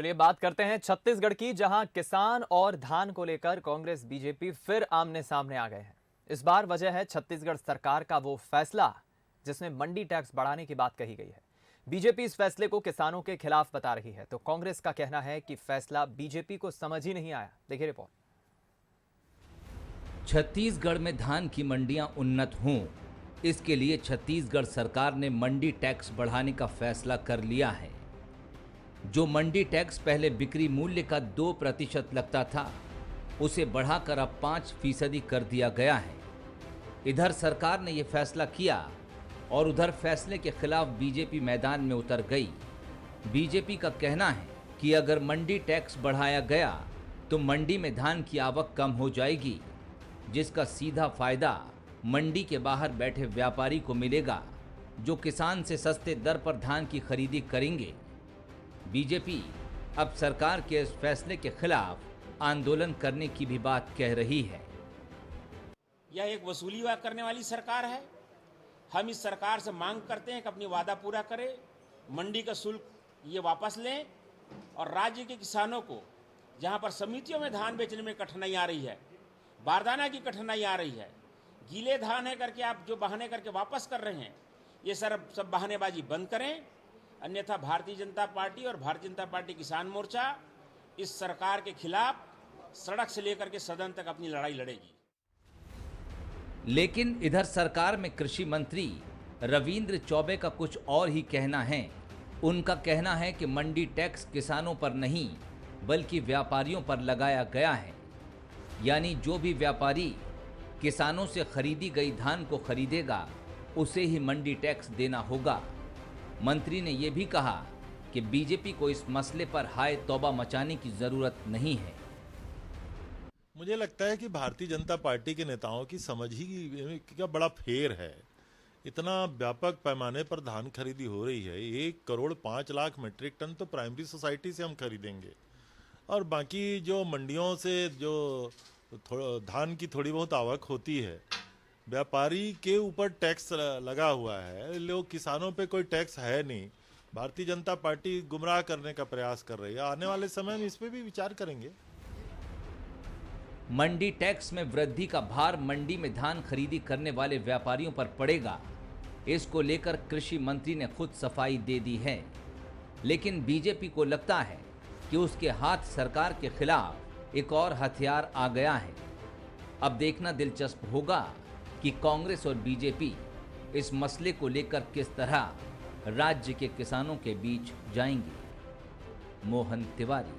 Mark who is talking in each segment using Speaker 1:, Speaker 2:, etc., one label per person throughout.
Speaker 1: चलिए बात करते हैं छत्तीसगढ़ की, जहां किसान और धान को लेकर कांग्रेस बीजेपी फिर आमने सामने आ गए हैं। इस बार वजह है छत्तीसगढ़ सरकार का वो फैसला जिसमें मंडी टैक्स बढ़ाने की बात कही गई है। बीजेपी इस फैसले को किसानों के खिलाफ बता रही है, तो कांग्रेस का कहना है कि फैसला बीजेपी को समझ ही नहीं आया। देखिए रिपोर्ट।
Speaker 2: छत्तीसगढ़ में धान की मंडियां उन्नत हों, इसके लिए छत्तीसगढ़ सरकार ने मंडी टैक्स बढ़ाने का फैसला कर लिया है। जो मंडी टैक्स पहले बिक्री मूल्य का 2% लगता था, उसे बढ़ाकर अब 5% कर दिया गया है। इधर सरकार ने यह फैसला किया और उधर फैसले के खिलाफ बीजेपी मैदान में उतर गई। बीजेपी का कहना है कि अगर मंडी टैक्स बढ़ाया गया तो मंडी में धान की आवक कम हो जाएगी, जिसका सीधा फायदा मंडी के बाहर बैठे व्यापारी को मिलेगा, जो किसान से सस्ते दर पर धान की खरीदी करेंगे। बीजेपी अब सरकार के इस फैसले के खिलाफ आंदोलन करने की भी बात कह रही है।
Speaker 3: यह एक वसूली करने वाली सरकार है। हम इस सरकार से मांग करते हैं कि अपनी वादा पूरा करे, मंडी का शुल्क ये वापस लें और राज्य के किसानों को जहां पर समितियों में धान बेचने में कठिनाई आ रही है, बारदाना की कठिनाई आ रही है, गीले धान है करके आप जो बहाने करके वापस कर रहे हैं, ये सब बहानेबाजी बंद करें। अन्यथा भारतीय जनता पार्टी और भारतीय जनता पार्टी किसान मोर्चा इस सरकार के खिलाफ सड़क से लेकर के सदन तक अपनी लड़ाई लड़ेगी।
Speaker 2: लेकिन इधर सरकार में कृषि मंत्री रविंद्र चौबे का कुछ और ही कहना है। उनका कहना है कि मंडी टैक्स किसानों पर नहीं बल्कि व्यापारियों पर लगाया गया है, यानी जो भी व्यापारी किसानों से खरीदी गई धान को खरीदेगा उसे ही मंडी टैक्स देना होगा। मंत्री ने यह भी कहा कि बीजेपी को इस मसले पर हाय तौबा मचाने की जरूरत नहीं है।
Speaker 4: मुझे लगता है कि भारतीय जनता पार्टी के नेताओं की समझ ही क्या बड़ा फेर है। इतना व्यापक पैमाने पर धान खरीदी हो रही है। 1,05,00,000 मीट्रिक टन तो प्राइमरी सोसाइटी से हम खरीदेंगे और बाकी जो मंडियों से जो धान की थोड़ी बहुत आवक होती है, व्यापारी के ऊपर टैक्स लगा हुआ है। लोग किसानों पे कोई टैक्स है नहीं। भारतीय जनता पार्टी गुमराह करने का प्रयास कर रही है। आने वाले समय में इस पे भी विचार करेंगे।
Speaker 2: मंडी टैक्स में वृद्धि का भार मंडी में धान खरीदी करने वाले व्यापारियों पर पड़ेगा। इसको लेकर कृषि मंत्री ने खुद सफाई दे दी है, लेकिन बीजेपी को लगता है कि उसके हाथ सरकार के खिलाफ एक और हथियार आ गया है। अब देखना दिलचस्प होगा कि कांग्रेस और बीजेपी इस मसले को लेकर किस तरह राज्य के किसानों के बीच जाएंगे। मोहन तिवारी,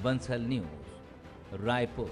Speaker 2: बंसल न्यूज, रायपुर।